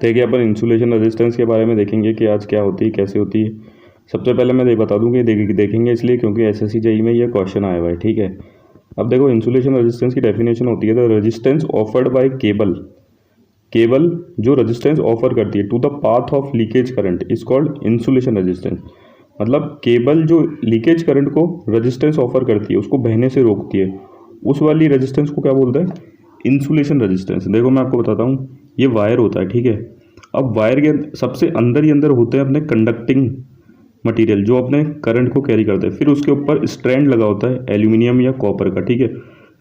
देखिए अपन insulation resistance के बारे में देखेंगे कि आज क्या होती है, कैसे होती है। सबसे पहले मैं ये बता दूं कि देखेंगे इसलिए क्योंकि एसएससी जेईई में ये क्वेश्चन आया हुआ है, ठीक है। अब देखो इंसुलेशन रेजिस्टेंस की डेफिनेशन होती है the resistance offered by cable. Cable जो रेजिस्टेंस ऑफर करती है to the path of leakage current is called insulation resistance. मतलब केबल जो लीकेज करंट को रेजिस्टेंस ऑफर करती है, उसको बहने से रोकती है, उस वाली रेजिस्टेंस को क्या बोलते हैं? Insulation resistance. देखो मैं आपको बताता हूँ, ये वायर होता है, ठीक है। अब वायर के सबसे अंदर ही अंदर होते हैं अपने कंडक्टिंग मटेरियल जो अपने करंट को कैरी करते हैं। फिर उसके ऊपर स्ट्रैंड लगा होता है एल्यूमिनियम या कॉपर का, ठीक है।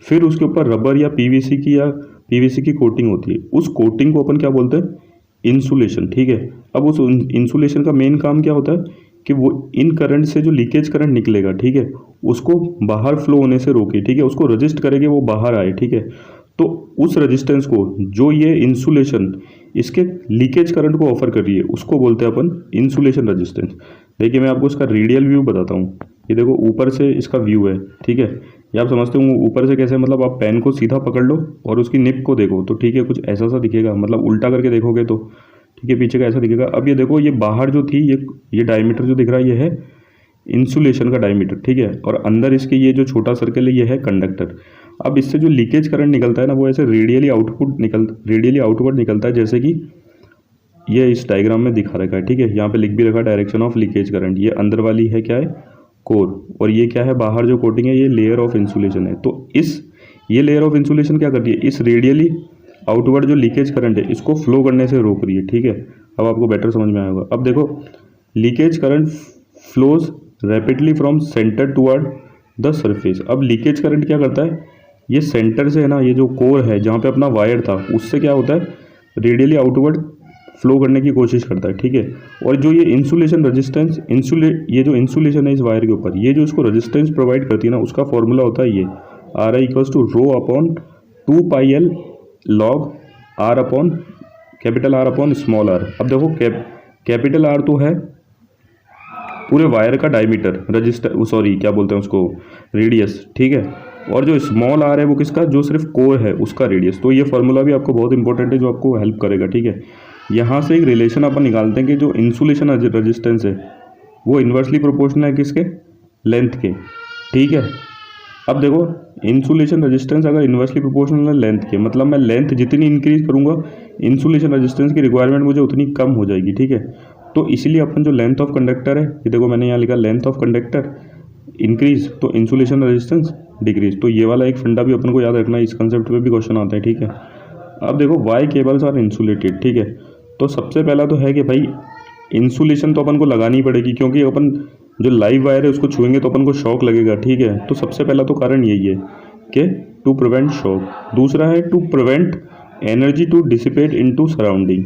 फिर उसके ऊपर रबर या पीवीसी की कोटिंग होती है। उस कोटिंग को अपन क्या बोलते हैं? इंसुलेशन, ठीक है। अब उस इंसुलेशन का मेन काम क्या होता है कि वो इन करंट से जो लीकेज करंट निकलेगा, ठीक है, उसको बाहर फ्लो होने से रोके, ठीक है, उसको रजिस्ट करेंगे वो बाहर आए, ठीक है। तो उस रेजिस्टेंस को जो ये इंसुलेशन इसके लीकेज करंट को ऑफर कर रही है, उसको बोलते हैं अपन इंसुलेशन रेजिस्टेंस। देखिए मैं आपको इसका रेडियल व्यू बताता हूँ। ये देखो ऊपर से इसका व्यू है, ठीक है। ये आप समझते हो ऊपर से कैसे? मतलब आप पेन को सीधा पकड़ लो और उसकी निप को देखो तो ठीक है, कुछ ऐसा सा दिखेगा। मतलब उल्टा करके देखोगे तो ठीक है, पीछे का ऐसा दिखेगा। अब ये देखो, ये बाहर जो थी ये डायमीटर जो दिख रहा है ये है इंसुलेशन का डायमीटर, ठीक है। और अंदर इसके ये जो छोटा सर्कल है ये है कंडक्टर। अब इससे जो लीकेज करंट निकलता है ना, वो ऐसे रेडियली आउटवर्ड निकलता है, जैसे कि ये इस डायग्राम में दिखा रखा है, ठीक है। यहाँ पे लिख भी रखा है डायरेक्शन ऑफ लीकेज करंट। ये अंदर वाली है क्या है? कोर। और ये क्या है? बाहर जो कोटिंग है ये लेयर ऑफ इंसुलेशन है। तो ये लेयर ऑफ इंसुलेशन क्या करती है? इस रेडियली आउटवर्ड जो लीकेज करंट है इसको फ्लो करने से रोक रही है, ठीक है। अब आपको बेटर समझ में आया होगा। अब देखो, leakage current flows rapidly from centre toward the surface. अब लीकेज करंट क्या करता है? ये सेंटर से है ना, ये जो कोर है जहाँ पे अपना वायर था, उससे क्या होता है? रेडियली आउटवर्ड फ्लो करने की कोशिश करता है, ठीक है। और जो ये इंसुलेशन रेजिस्टेंस ये जो इंसुलेशन है इस वायर के ऊपर, ये जो इसको रेजिस्टेंस प्रोवाइड करती है ना, उसका फॉर्मूला होता है ये RI equals to rho upon 2πL log R upon capital R upon small r। अब देखो कैपिटल R तो है पूरे वायर का डायमीटर, क्या बोलते हैं उसको? रेडियस, ठीक है। और जो स्मॉल r है वो किसका? जो सिर्फ कोर है उसका रेडियस। तो ये फॉर्मूला भी आपको बहुत इंपॉर्टेंट है, जो आपको हेल्प करेगा, ठीक है। यहाँ से एक रिलेशन अपन निकालते हैं कि जो इंसुलेशन रेजिस्टेंस है वो इन्वर्सली प्रोपोर्शनल है किसके? लेंथ के, ठीक है। अब देखो, इंसुलेशन रेजिस्टेंस अगर इन्वर्सली प्रोपोर्शनल है लेंथ के, मतलब मैं लेंथ जितनी इंक्रीज करूँगा इंसुलेशन रेजिस्टेंस की रिक्वायरमेंट मुझे उतनी कम हो जाएगी, ठीक है। तो इसलिए अपन जो लेंथ ऑफ कंडक्टर है, ये देखो मैंने यहाँ लिखा लेंथ ऑफ कंडक्टर इंक्रीज तो इंसुलेशन रेजिस्टेंस डिक्रीज। तो ये वाला एक फंडा भी अपन को याद रखना है, इस कंसेप्ट पे भी क्वेश्चन आता है, ठीक है। अब देखो, वाई केबल्स आर इंसुलेटेड, ठीक है। तो सबसे पहला तो है कि भाई इंसुलेशन तो अपन को लगानी पड़ेगी, क्योंकि अपन जो लाइव वायर है उसको छुएंगे तो अपन को शॉक लगेगा, ठीक है। तो सबसे पहला तो कारण यही है कि टू प्रिवेंट शॉक। दूसरा है to prevent energy to dissipate into surrounding,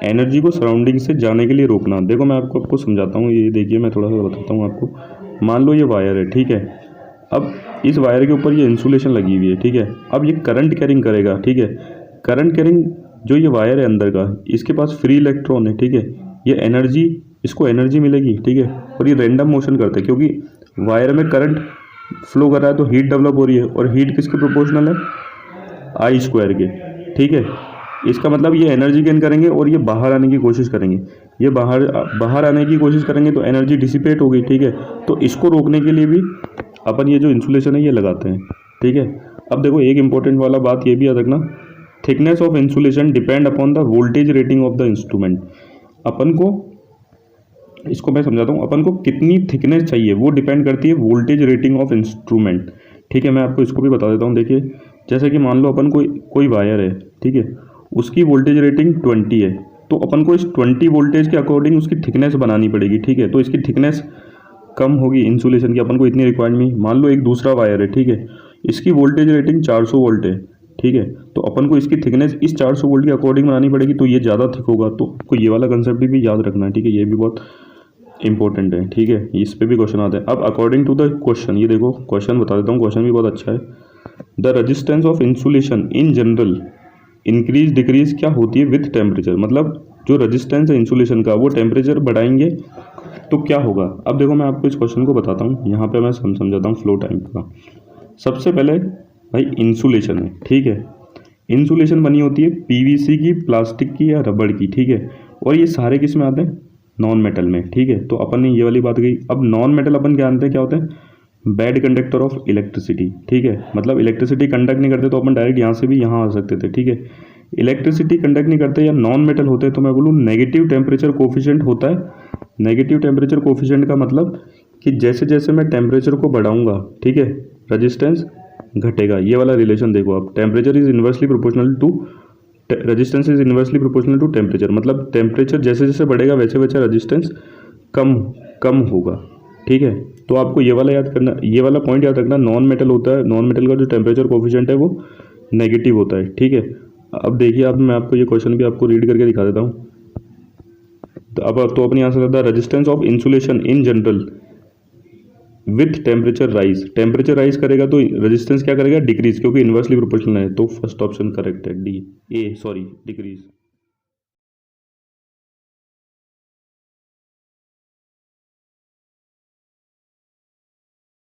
energy को सराउंडिंग से जाने के लिए रोकना। देखो मैं आपको समझाता हूँ, ये देखिए मैं थोड़ा सा बताता हूँ आपको। मान लो ये वायर है, ठीक है। अब इस वायर के ऊपर ये इंसुलेशन लगी हुई है, ठीक है। अब ये करंट कैरिंग करेगा, ठीक है। करंट कैरिंग जो ये वायर है अंदर का, इसके पास फ्री इलेक्ट्रॉन है, ठीक है। ये एनर्जी, इसको एनर्जी मिलेगी, ठीक है। और ये रैंडम मोशन करता है, क्योंकि वायर में करंट फ्लो कर रहा है तो हीट डेवलप हो रही है, और हीट किसके प्रोपोर्शनल है? I² के, ठीक है। इसका मतलब ये एनर्जी गेन करेंगे और ये बाहर आने की कोशिश करेंगे। ये बाहर आने की कोशिश करेंगे तो एनर्जी डिसिपेट होगी, ठीक है। तो इसको रोकने के लिए भी अपन ये जो इंसुलेशन है ये लगाते हैं, ठीक है। अब देखो एक इंपॉर्टेंट वाला बात ये भी याद रखना, thickness of insulation depend upon the voltage rating of the instrument. अपन को, इसको मैं समझाता हूँ, अपन को कितनी थिकनेस चाहिए वो डिपेंड करती है वोल्टेज रेटिंग ऑफ इंस्ट्रूमेंट, ठीक है। मैं आपको इसको भी बता देता हूँ। देखिए जैसे कि मान लो अपन कोई वायर है, ठीक है, उसकी वोल्टेज रेटिंग 20 है, तो अपन को इस 20 वोल्टेज के अकॉर्डिंग उसकी थिकनेस बनानी पड़ेगी, ठीक है। तो इसकी थिकनेस कम होगी इंसुलेशन की, अपन को इतनी रिक्वायरमेंट। मान लो एक दूसरा वायर है, ठीक है, इसकी वोल्टेज रेटिंग 400 वोल्ट है, ठीक है। तो अपन को इसकी थिकनेस इस 400 वोल्ट के अकॉर्डिंग बनानी पड़ेगी, तो ये ज़्यादा थिक होगा। तो आपको ये वाला कंसेप्ट भी याद रखना है, ठीक है। ये भी बहुत इंपॉर्टेंट है, ठीक है। इस पे भी क्वेश्चन आता है। अब अकॉर्डिंग टू द क्वेश्चन, ये देखो क्वेश्चन बता देता हूँ, क्वेश्चन भी बहुत अच्छा है। The resistance of insulation in general increase decrease क्या होती है विथ टेम्परेचर। मतलब जो रेजिस्टेंस है इंसुलेशन का वो टेम्परेचर बढ़ाएंगे तो क्या होगा। अब देखो मैं आपको इस क्वेश्चन को बताता हूँ, यहाँ पे मैं समझाता हूँ फ्लो टाइम का। सबसे पहले भाई इंसुलेशन है, ठीक है। इंसुलेशन बनी होती है पीवीसी की, प्लास्टिक की या रबड़ की, ठीक है। और ये सारे किस में आते हैं, नॉन मेटल में, ठीक है। तो अपन ने ये वाली बात कही। अब नॉन मेटल अपन क्या जानते हैं क्या होता है, बैड कंडक्टर ऑफ इलेक्ट्रिसिटी, ठीक है। मतलब इलेक्ट्रिसिटी कंडक्ट नहीं करते तो अपन डायरेक्ट यहाँ से भी यहाँ आ सकते थे, ठीक है। इलेक्ट्रिसिटी कंडक्ट नहीं करते या नॉन मेटल होते हैं तो मैं बोलूँ नेगेटिव टेम्परेचर कोफिशिएंट होता है। नेगेटिव टेम्परेचर कोफिशिएंट का मतलब कि जैसे जैसे मैं टेम्परेचर को बढ़ाऊंगा, ठीक है, रेजिस्टेंस घटेगा। ये वाला रिलेशन देखो आप, temperature is inversely proportional to resistance is inversely proportional to temperature. मतलब टेम्परेचर जैसे जैसे बढ़ेगा वैसे वैसे रेजिस्टेंस कम कम होगा, ठीक है। तो आपको ये वाला याद करना, ये वाला पॉइंट याद रखना, नॉन मेटल होता है, नॉन मेटल का जो टेम्परेचर कोफिशिएंट है वो नेगेटिव होता है, ठीक है। अब देखिए, अब मैं आपको ये क्वेश्चन भी आपको रीड करके दिखा देता हूँ। तो अब तो अपनी आंसर रहता है resistance of insulation in general with temperature rise. Temperature rise करेगा तो रेजिस्टेंस क्या करेगा, डिक्रीज, क्योंकि इन्वर्सली प्रोपोर्शनल है। तो फर्स्ट ऑप्शन करेक्ट है, डी ए, सॉरी डिक्रीज।